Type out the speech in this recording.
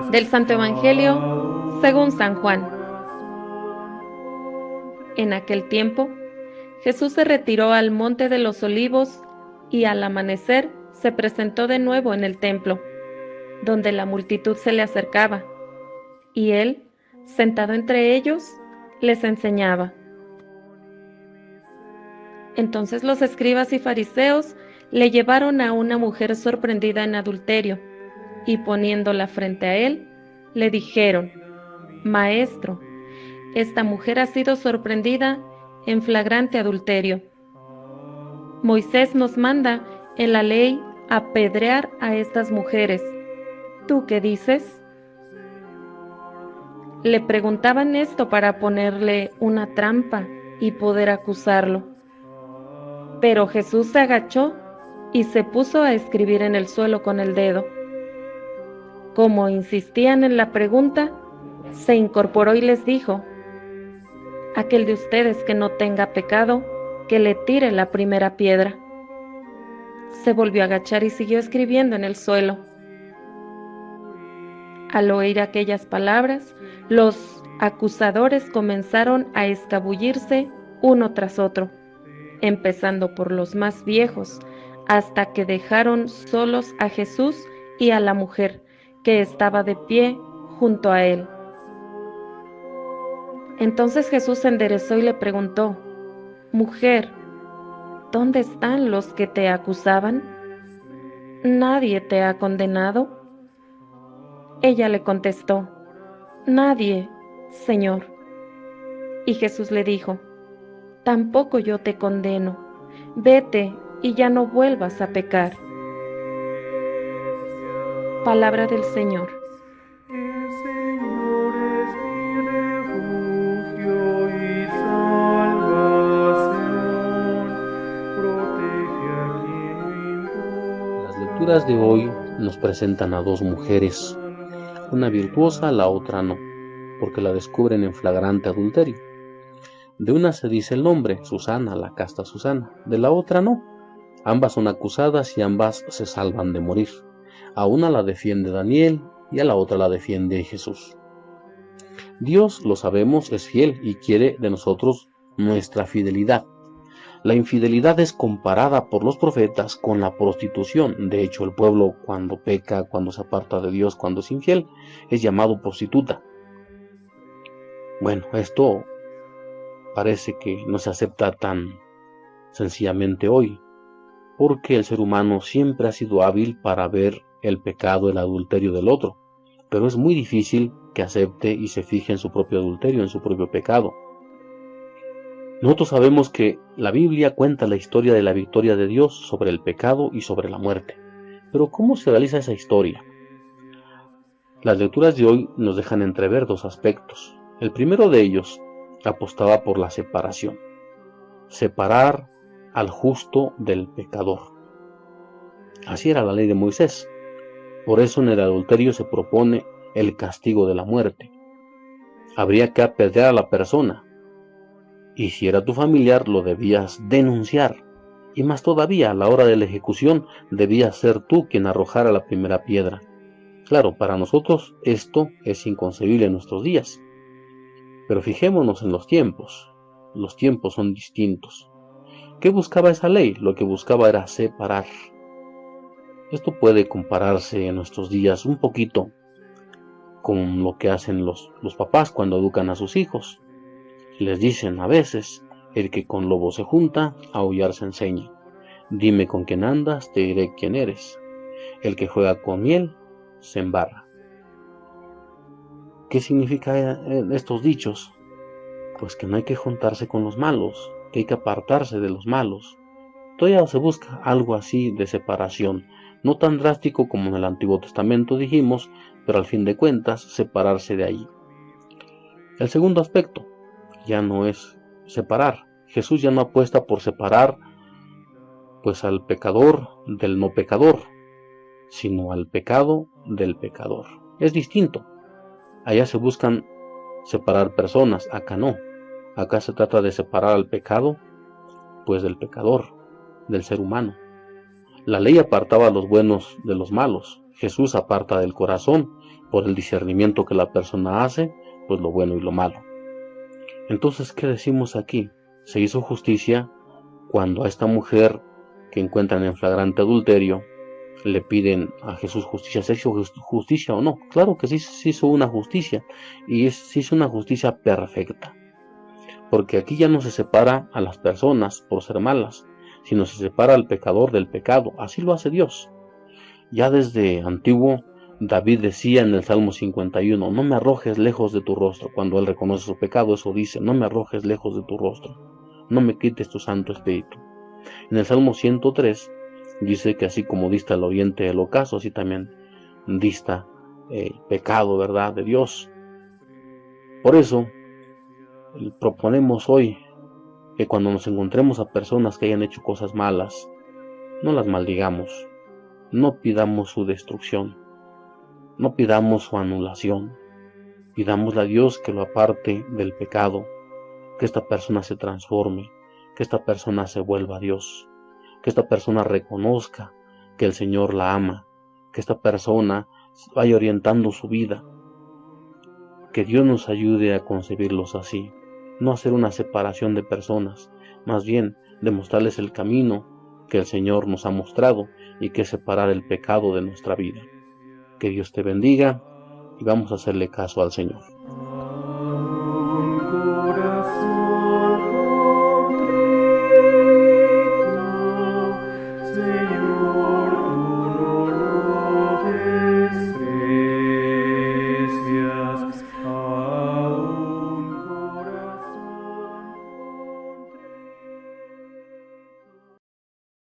Del Santo Evangelio según San Juan. En aquel tiempo, Jesús se retiró al monte de los Olivos y al amanecer se presentó de nuevo en el templo, donde la multitud se le acercaba, y él, sentado entre ellos, les enseñaba. Entonces los escribas y fariseos le llevaron a una mujer sorprendida en adulterio, y poniéndola frente a él, le dijeron: Maestro, esta mujer ha sido sorprendida en flagrante adulterio. Moisés nos manda en la ley apedrear a estas mujeres. ¿Tú qué dices? Le preguntaban esto para ponerle una trampa y poder acusarlo. Pero Jesús se agachó y se puso a escribir en el suelo con el dedo. Como insistían en la pregunta, se incorporó y les dijo: Aquel de ustedes que no tenga pecado, que le tire la primera piedra. Se volvió a agachar y siguió escribiendo en el suelo. Al oír aquellas palabras, los acusadores comenzaron a escabullirse uno tras otro, empezando por los más viejos, hasta que dejaron solos a Jesús y a la mujer, que estaba de pie junto a él. Entonces Jesús se enderezó y le preguntó: Mujer, ¿dónde están los que te acusaban? ¿Nadie te ha condenado? Ella le contestó: Nadie, Señor. Y Jesús le dijo: Tampoco yo te condeno. Vete y ya no vuelvas a pecar. Palabra del Señor. El Señor es mi refugio y salvación, protege a quien invoca. Las lecturas de hoy nos presentan a dos mujeres, una virtuosa, la otra no, porque la descubren en flagrante adulterio. De una se dice el nombre, Susana, la casta Susana, de la otra no. Ambas son acusadas y ambas se salvan de morir. A una la defiende Daniel y a la otra la defiende Jesús. Dios, lo sabemos, es fiel y quiere de nosotros nuestra fidelidad. La infidelidad es comparada por los profetas con la prostitución. De hecho, el pueblo cuando peca, cuando se aparta de Dios, cuando es infiel, es llamado prostituta. Bueno, esto parece que no se acepta tan sencillamente hoy, porque el ser humano siempre ha sido hábil para ver el pecado, el adulterio del otro, pero es muy difícil que acepte y se fije en su propio adulterio, en su propio pecado. Nosotros sabemos que la Biblia cuenta la historia de la victoria de Dios sobre el pecado y sobre la muerte, pero ¿cómo se realiza esa historia? Las lecturas de hoy nos dejan entrever dos aspectos. El primero de ellos apostaba por la separación, separar al justo del pecador. Así era la ley de Moisés. Por eso en el adulterio se propone el castigo de la muerte. Habría que apedrear a la persona, y si era tu familiar lo debías denunciar, y más todavía a la hora de la ejecución debías ser tú quien arrojara la primera piedra. Claro, para nosotros esto es inconcebible en nuestros días, pero fijémonos en los tiempos son distintos. ¿Qué buscaba esa ley? Lo que buscaba era separar. Esto puede compararse en nuestros días un poquito con lo que hacen los papás cuando educan a sus hijos. Les dicen a veces: el que con lobo se junta, a aullar se enseña. Dime con quién andas, te diré quién eres. El que juega con miel, se embarra. ¿Qué significa estos dichos? Pues que no hay que juntarse con los malos, que hay que apartarse de los malos. Todavía se busca algo así de separación, no tan drástico como en el Antiguo Testamento dijimos, pero al fin de cuentas separarse de ahí. El segundo aspecto ya no es separar. Jesús ya no apuesta por separar pues al pecador del no pecador, sino al pecado del pecador. Es distinto. Allá se buscan separar personas, acá no. Acá se trata de separar al pecado pues del pecador, del ser humano. La ley apartaba a los buenos de los malos. Jesús aparta del corazón por el discernimiento que la persona hace, pues lo bueno y lo malo. Entonces, ¿qué decimos aquí? Se hizo justicia cuando a esta mujer que encuentran en flagrante adulterio le piden a Jesús justicia. ¿Se hizo justicia o no? Claro que sí se hizo una justicia, y se hizo una justicia perfecta, porque aquí ya no se separa a las personas por ser malas, sino se separa al pecador del pecado. Así lo hace Dios. Ya desde antiguo, David decía en el Salmo 51, no me arrojes lejos de tu rostro. Cuando él reconoce su pecado, eso dice, no me arrojes lejos de tu rostro, no me quites tu Santo Espíritu. En el Salmo 103 dice que así como dista el oriente del ocaso, así también dista el pecado, ¿verdad?, de Dios. Por eso proponemos hoy que cuando nos encontremos a personas que hayan hecho cosas malas, no las maldigamos, no pidamos su destrucción, no pidamos su anulación, pidámosle a Dios que lo aparte del pecado, que esta persona se transforme, que esta persona se vuelva a Dios, que esta persona reconozca que el Señor la ama, que esta persona vaya orientando su vida. Que Dios nos ayude a concebirlos así, no hacer una separación de personas, más bien demostrarles el camino que el Señor nos ha mostrado y que es separar el pecado de nuestra vida. Que Dios te bendiga y vamos a hacerle caso al Señor.